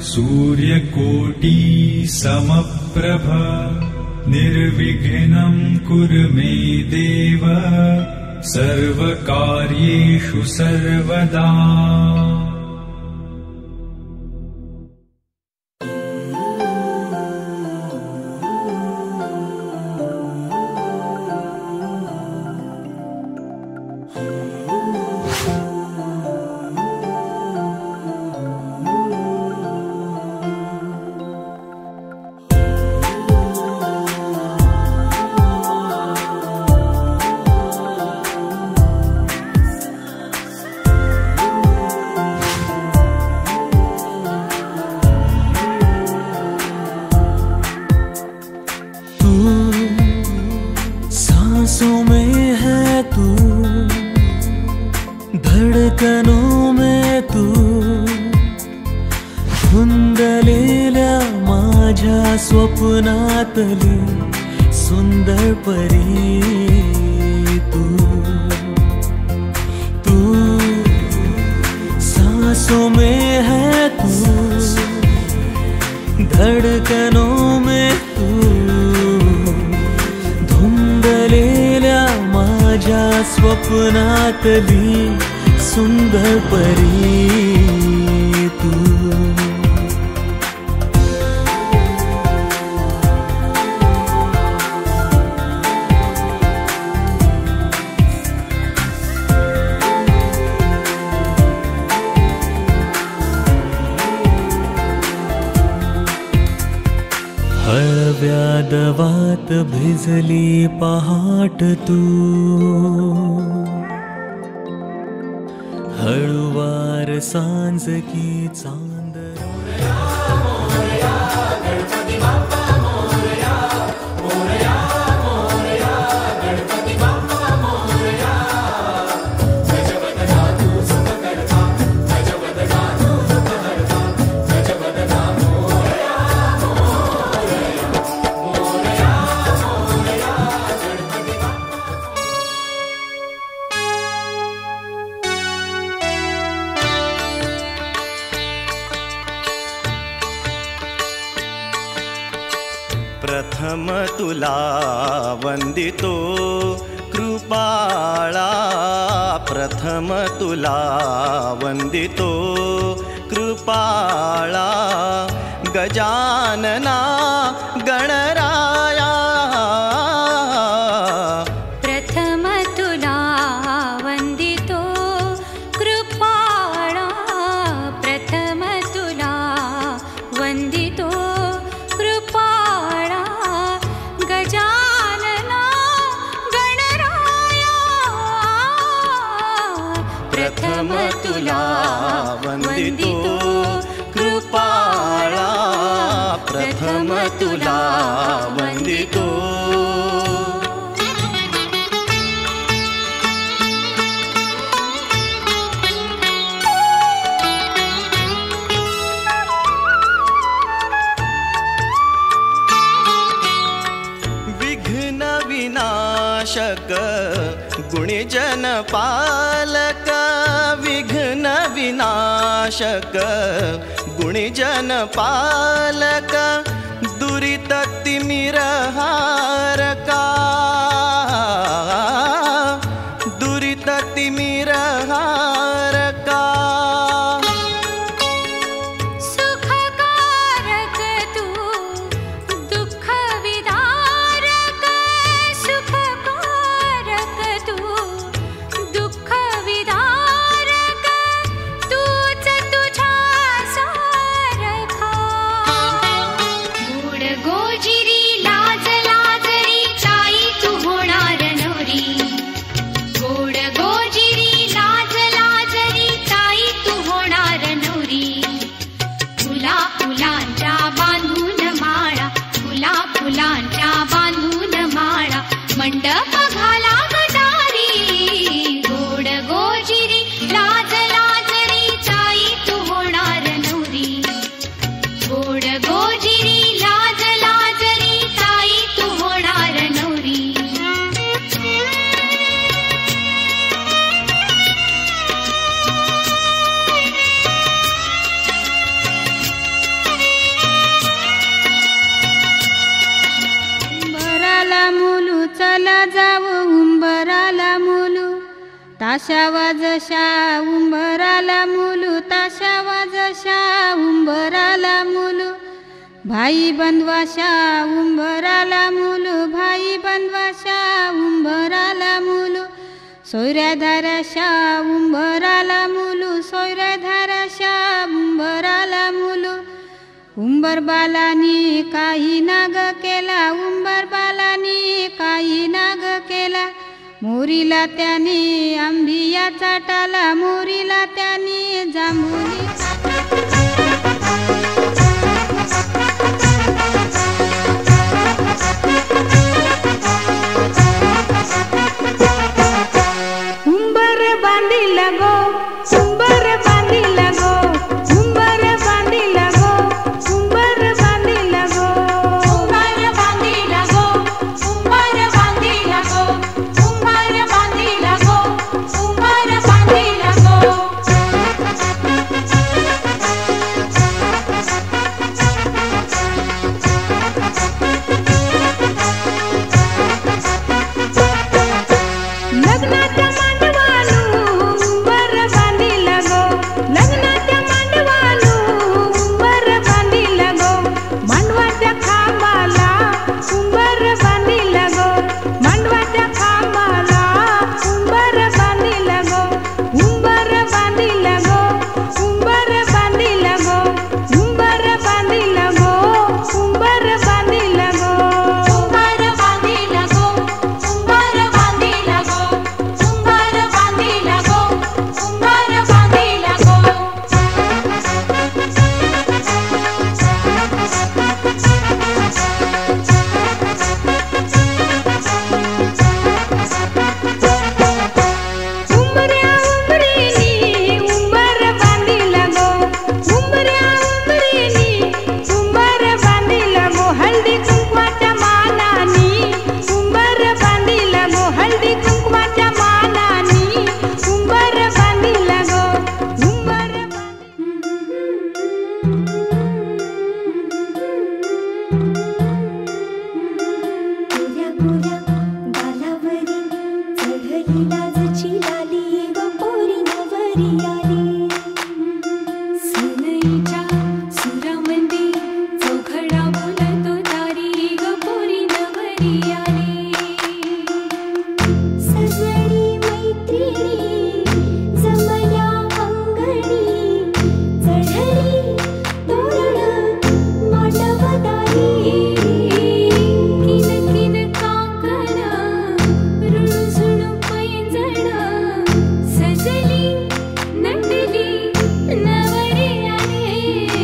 सूर्यकोटि समप्रभ निर्विघ्नं कुरु मे देव सर्वकार्येषु सर्वदा। धडकनों में तू धुंदलेल्या माझ्या स्वप्नातली सुंदर परी तू सांसों में है तू धडकनों में तू धुंदलेल्या माझ्या स्वप्नातली सुंदर परी तू। हळव्या दवात भिजली पहाट तू हळुवार सांज की चांद प्रथम तुला वंदितो कृपाळा प्रथम तुला वंदितो कृपाळा गजानना गणराया प्रथम तुला वंदितो कृपाळा प्रथम तुला वंदितो कृपाळा गजानना गणराया प्रथम तुला वंदितो कृपाळा प्रथम तुला वंदितो। विघ्न विनाशक गुणजन पालक विघ्न विनाशक गुणजन पालक दुरित तिमिरहारका दुरित तिमिरहारका सुखकारक तू दुःख विदारक सुखकारक तू दुःख विदारक तूच तुझ्या सारखा गोड गोजिरी लाज लाज ताशावा जशा उंबराला मुलू, ताशावा जशा उंबराला मुलू, भाई बंधवाशा उंबराला मुलू, भाई बंधवाशा उंबराला मुलू, सोयऱ्याधाराशा उंबराला मुलू, सोयऱ्याधाराशा उंबराला मुलू, उंबर बालानी काही नाग केला, उंबर बालानी काही नाग केला, मोरीला त्याने आंबिया चाटाला, मोरीला त्याने जांभुली उंबर बांधिला गो, उंबर बांधिला गो, उंबर बांधिला गो, उंबर बांधिला गो, उंबर बांधिला गो, उंबर बांधिला गो, उंबर बांधिला गो, उंबर बांधिला गो. लग्नाच्या मांडवालू उंबर बांधिला गो, लग्नाच्या मांडवालू उंबर बांधिला गो, मांडवाच्या खांबाला उंबर बांधिला गो, मांडवाच्या खांबाला उंबर बांधिला गो, उंबर बांधिला गो, उंबर बांधिला गो, उंबर बांधिला गो, उंबर बांधिला गो, उंबर बांधिला गो, उंबर बांधिला गो, उंबर बांधिला गो, उंबर बांधिला गो. उंबऱ्या उंबरीनी उंबर बांधिला गो, उंबऱ्या उंबरीनी उंबर बांधिला गो, हळदी कुंकवाच्या मानानी उंबर बांधिला गो, हळदी कुंकवाच्या मानानी उंबर बांधिला गो, उंबर गोऱ्या गोऱ्या गालावरी चढली लाजची लाली ग पोरी नवरी आली. सनईच्या सुरामध्ये चौघडा बोलतो तारी ग पोरी नवरी आली. सजणी मैत्रिणी जमल्या अंगणी, चढली तोरण मांडवदारी. किन किन काकण रुणझुण पैंजण, सजली नटली नवरी आली.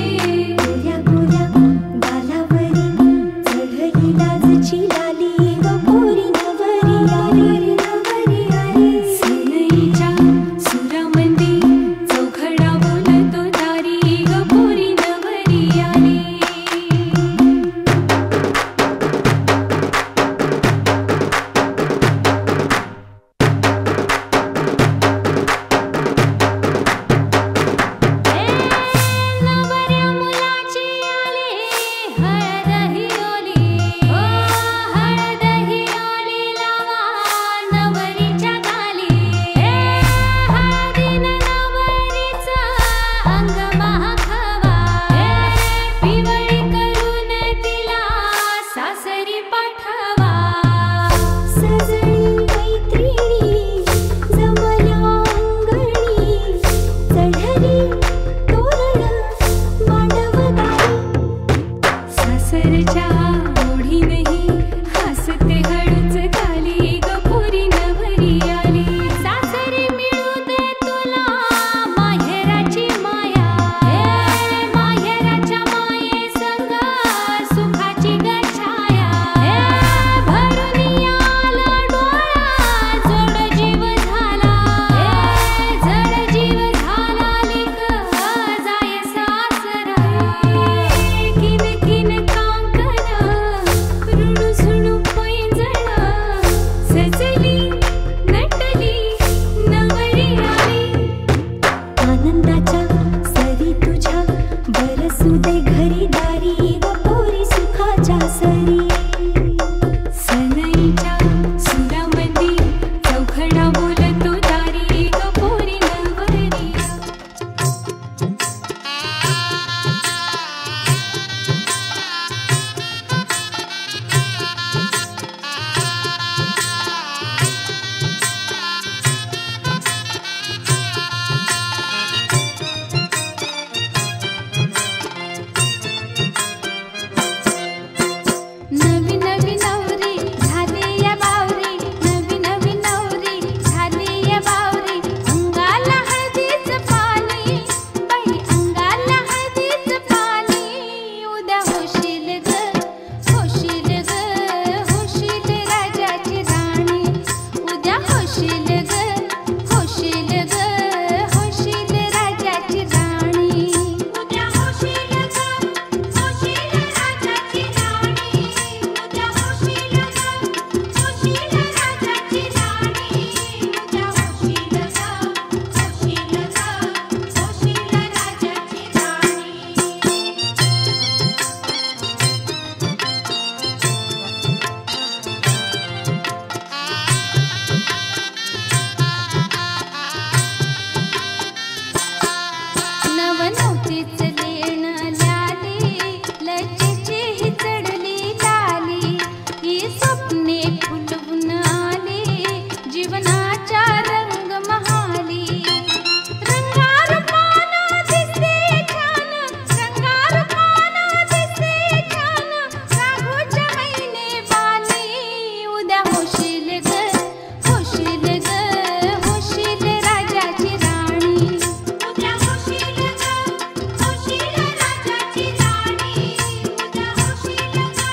लचीच लेण ल्याली लचीची ही चढली लाली ही स्वप्ने फुलवून आली जीवनाच्या रंग महाली रंगार पानं दिसते छान रंगार पानं दिसते छान राघोच्या महिने बाली उद्या होशील ग होशील ग होशील राजाची राणी उद्या होशील ग होशील राजाची राणी उद्या होशील ग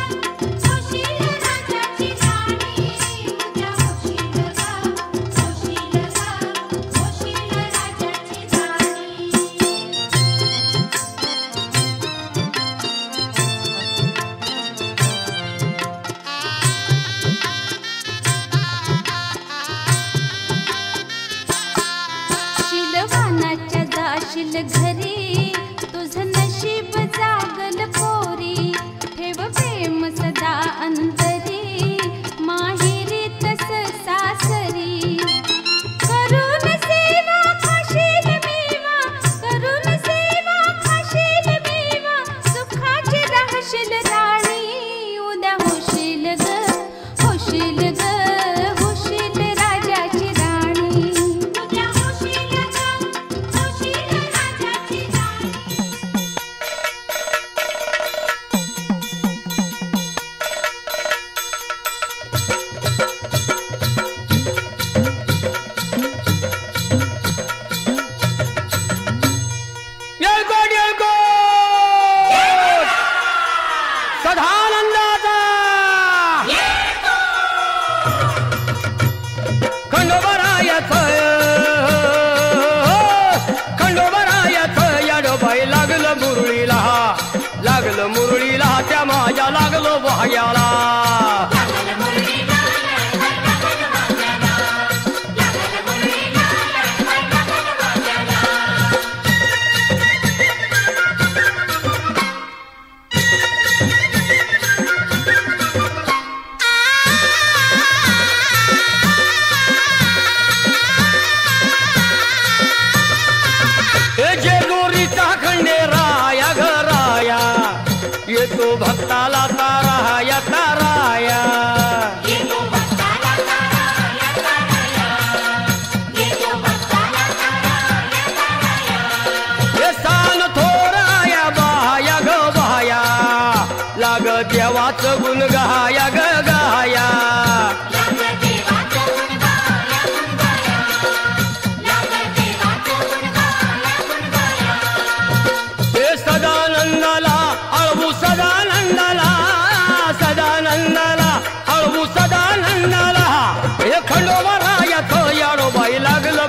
होशील राजाची राणी उद्या होशील ग होशील ग होशील राजाची राणी शिलवानाच्या जाशील घरी तुझं नशीब जागल पोरी ठेव प्रेम सदा अंतरी माहेरी तस सासरी करून सेवा खाशील मेवा करून सेवा खाशील मेवा सुखाची राहशील राणी उद्या होशील ग होशील ग होशील राजाची राणी उद्या होशील ग होशील राजाची राणी येळकोट येळकोट सदानंदाचा खंडोबरायाचं याडोबाई लागलं मुरळीला त्या माझ्या लागलो भाग्याला जेजुरीचा खंडेराया घराया येतो भक्ताला ताराया ताराया हे सान थोराया बाया ग बाया लाग देवाचं गुण गाया ग गाया सदानंदाला अळवू सदानंदाला सदानंदाला अळवू सदानंदाला हे खंडोबरायाचं याडोबाई लागलं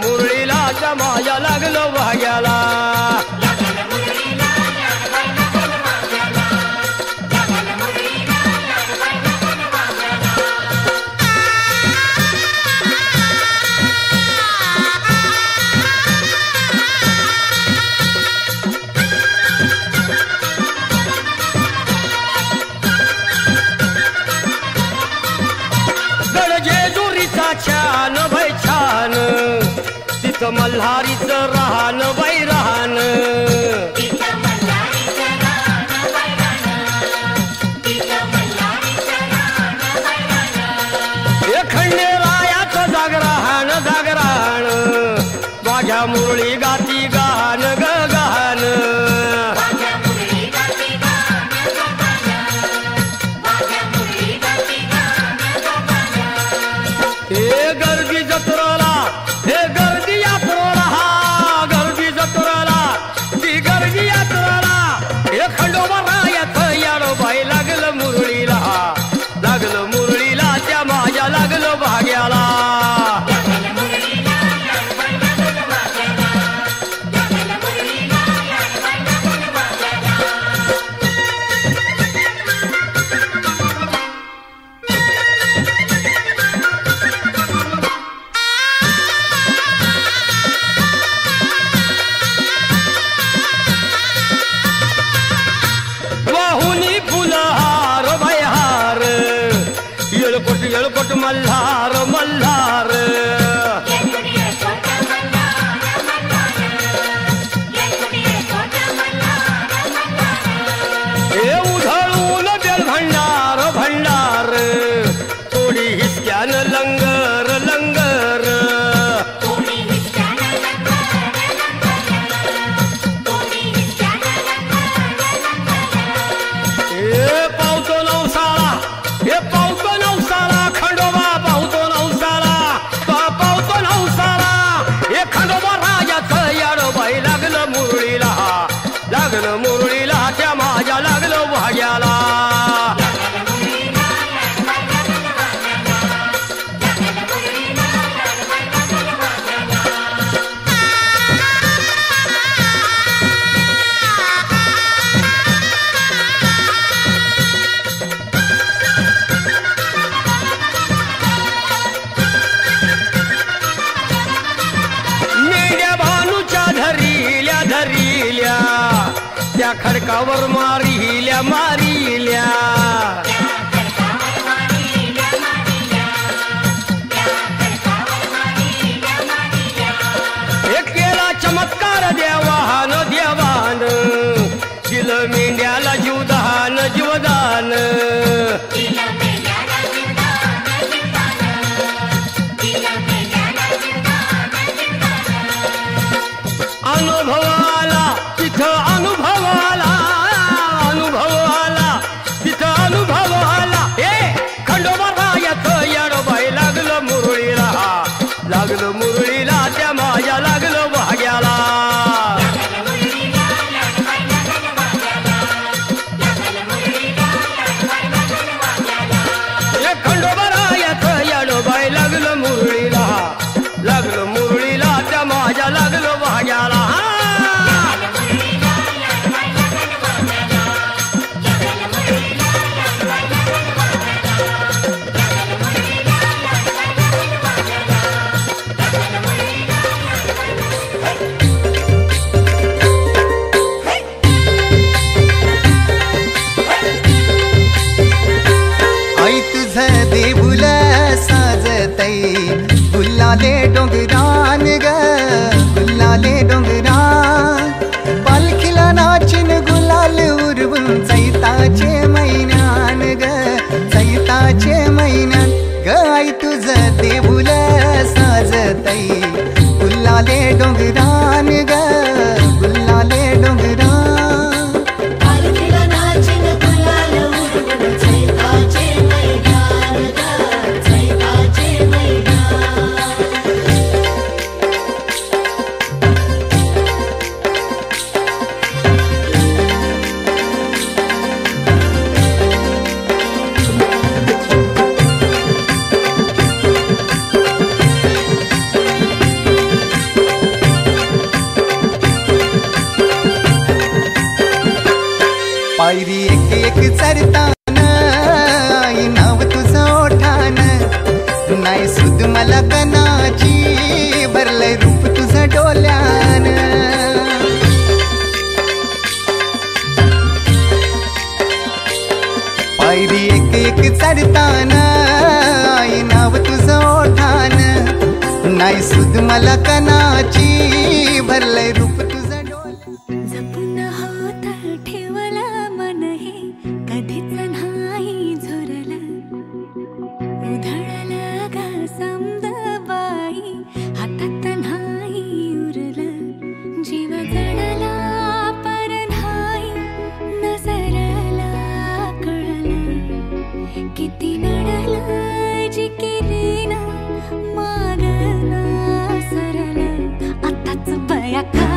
मुरळीला जमाया लागलं भाग्याला जेजुरीचा छान बाई छान तिथं मल्हारीचं राहण बाई राहण हे खंडेरायाचं जागरण माझ्या मुरळी गाती गान ग गान हे गर्दी जत्रेला हे गर्दी यात्रेला गर्दी त्या खडकावर मारिल्या मारिल्या एक केला चमत्कार देवान देवान दिलं मेंढ्याला जीवदान जीवदान अनुभवाला तिथं अनुभवाला अनुभवाला तिथं अनुभवाला हे खंडोबा रायाचं येडोबाई लागलं मुरळीला लागलं मुरळीला त्या माझ्या लागलं भाग्याला हे खंडोबा रायाचं येडोबाई लागलं मुरळीला लागलं मुरळीला त्या माझ्या लागलं भाग्याला आई तुझं देऊल साजतई गुल्लाले डोंगरान ग गुल्लाले डोंगरान पालखीला नाचिन गुलाल उरवून चैताचे महिन्यान ग चैताचे महिन्यान ग आई तुझं देऊल साजतई गुल्लाले डोंगरान ग गुल्लाले डोंगरान पायरी एक एक चरतान आई नाव तुझं ओठान नाही सुद मला कनाची भरलंय रूप तुझं डोल्यान पायरी एक एक चरतान आई नाव तुझं ओठान नाही सुद मला कनाची भरलंय रूप तुझं डोल्यान जपून होत ठेवला मन हे कधीच नाही झुरलं उधळलं ग समद बाई हातात नाही उरलं जीव जडला पर नाही नजरला कळलं किती नडलं जी केली ना मागना सरलं आताच बया का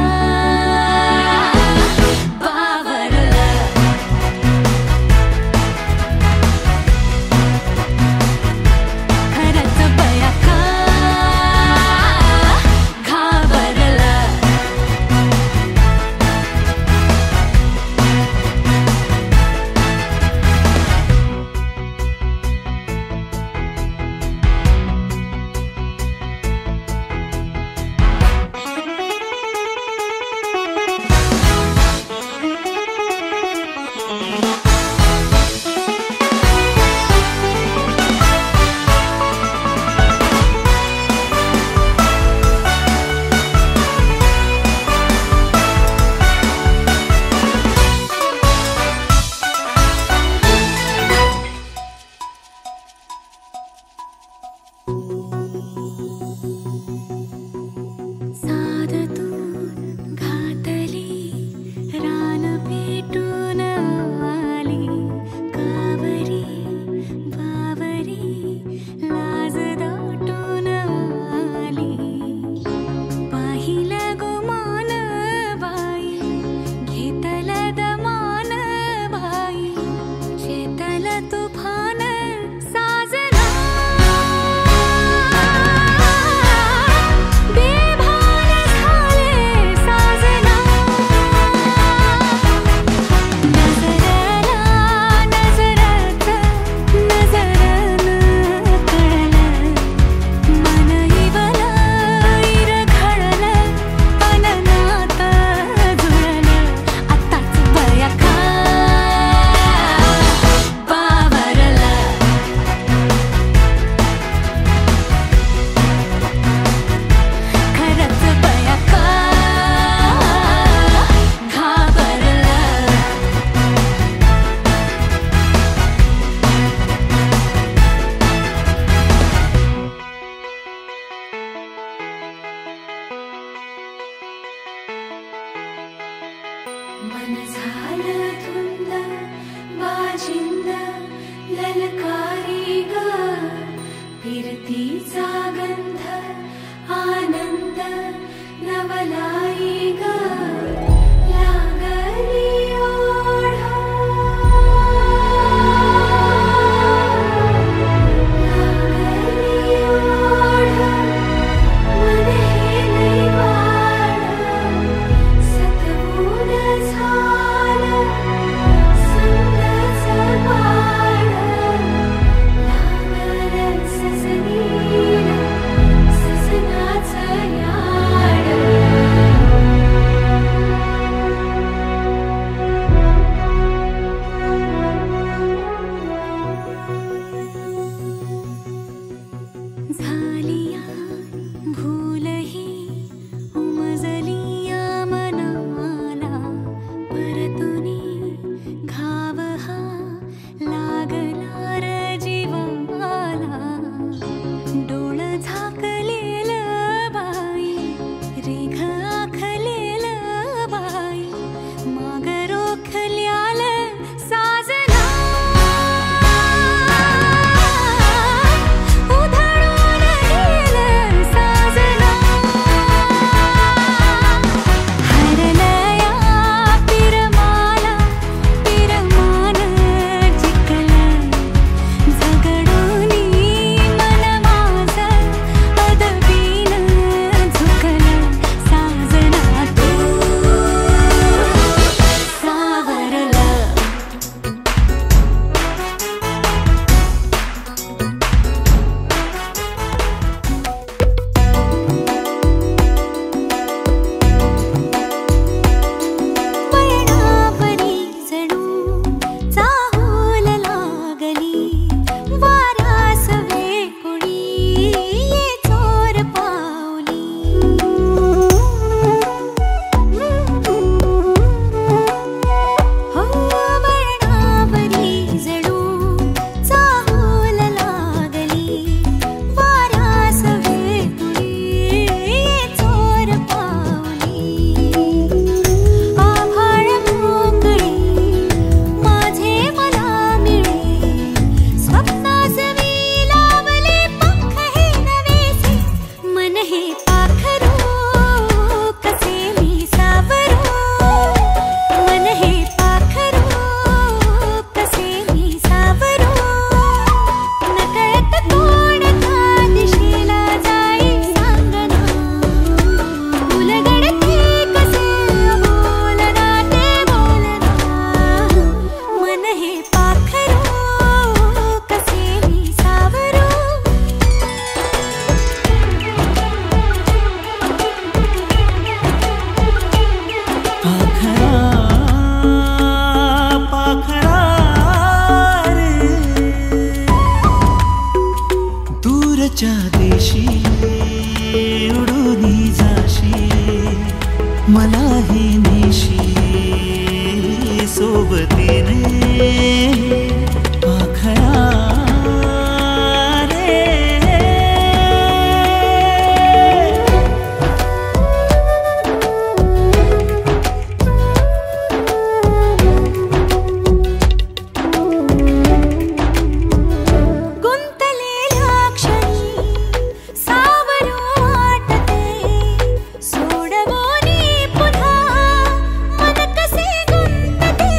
मन झालं धुंद बाजिंद ललकारी ग फिरतीचा गंध आनंद नवलाई ग लागली ओढा लागली ओढा मन हे लई वाढ सतवून झालं संगच वाढ लागलं सजनीला सजनाचं याड झालिया भूलही उमजलिया मनाला परतुनी घाव हा लागला र जीवाला डोळ झाकलेलं बाई रेघ आखलेलं बाई माग रोखल्याल साजना उधळून गेलं साजना हरलया पिरमाला पिरमान जिंकलं झगडूनी मन माझं पदवीन झुकलं साजना तू सावरलं वळणावरी जणू चाहूल लागली वाऱ्यास वेकुळी ये चोर पावली हो वळणावरी जणू चाहूल लागली वाऱ्यास वेकुळी ये चोर पावली आभाळ मोकळी माझे मला मिळे स्वप्नास मी लावले पंख हे नवेसे मन हे पाखरू कसे मी सावरू मन हे पाखरू कसे मी सावरू नकळत कोणत्या दिशेला जाई सांगना उलगडते कसे बोलना ते बोलना मन हे पाखरू कसे मी सावरू पाखरा पाखरा रे दूरच्या देशी उडूनी जाशी मलाही नेशी सोबतीने पाखरा रे गुंतलेल्या क्षणी सावरू वाटते सोडवोनी पुन्हा मन कसे गुंतते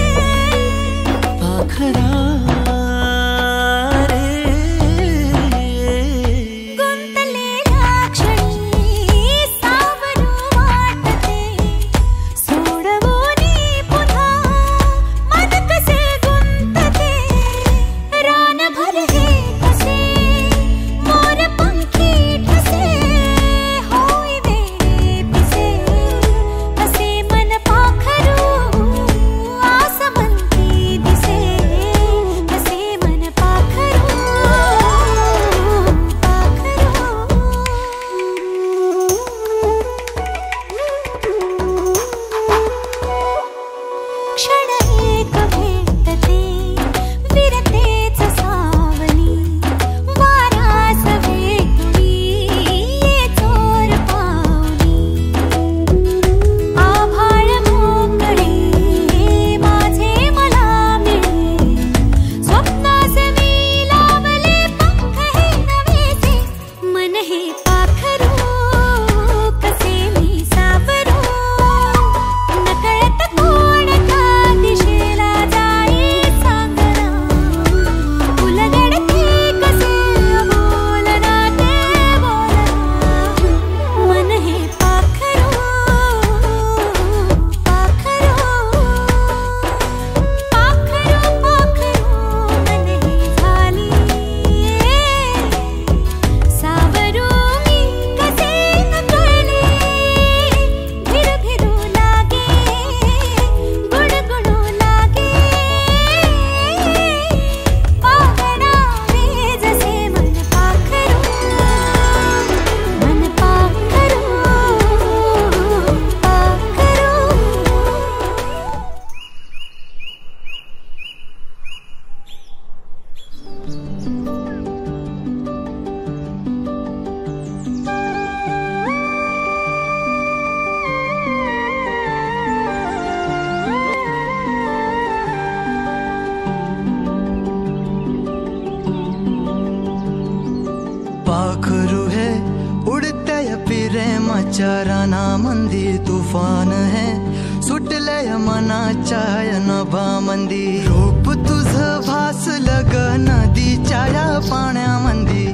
प्रेमाच्या रानामंदी तुफान है सुटलय मनाच्या नभामंदी रूप तुझं भासलं ग नदीच्या या पाण्यामंदी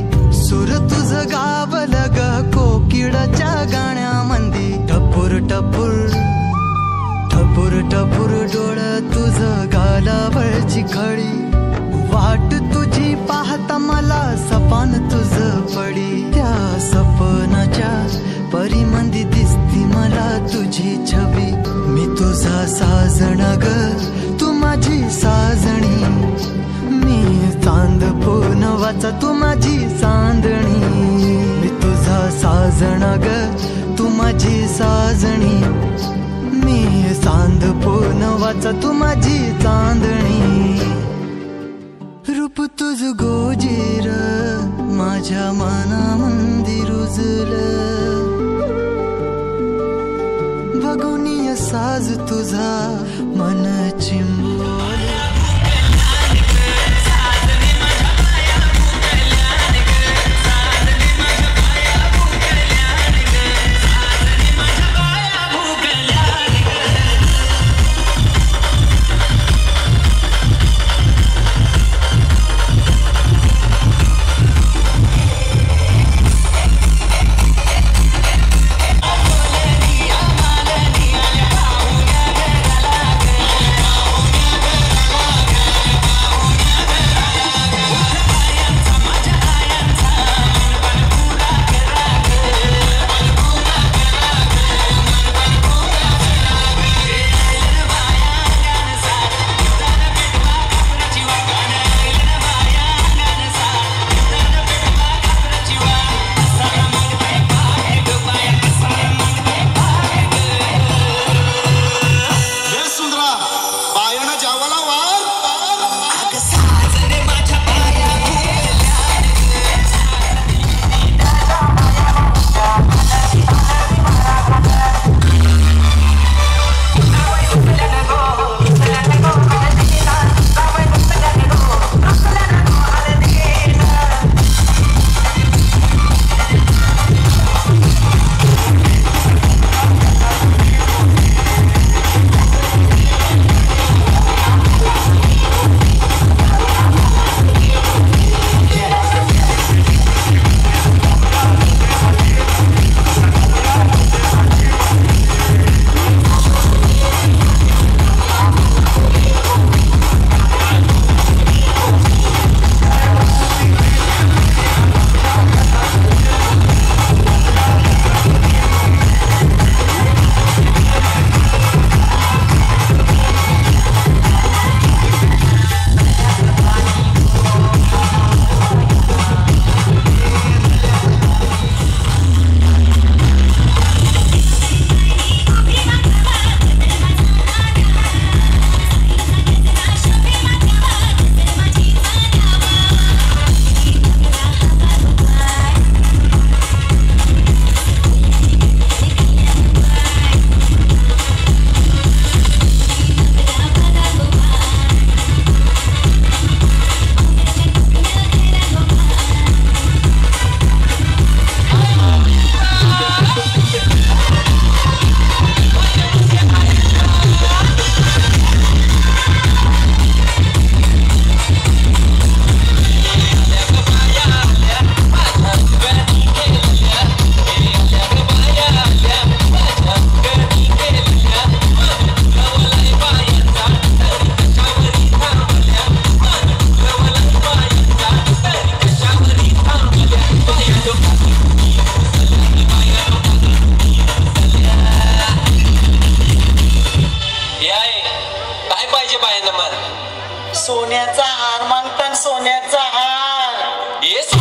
सुर तुझं गावलं ग कोकिळाच्या गाण्यामंदी टपूर टपूर टपूर टपूर डोळ तुझं गालावरची खळी वाट तुझी पाहता मला सपान तुझं पडी त्या सपनाच्या परिमंदी दिसती मला तुझी छबी मी तुझा साजणा ग तू माझी साजणी मी चांद पूनवाचा तू माझी चांदणी मी तुझा साजणा ग तू माझी साजणी मी चांद पूनवाचा तू माझी चांदणी रूप तुझ गोजीर माझ्या मनामंदी रुजलं बघून साज तुझा मन चिंबोल सोन्याचा हार मागतात सोन्याचा हार.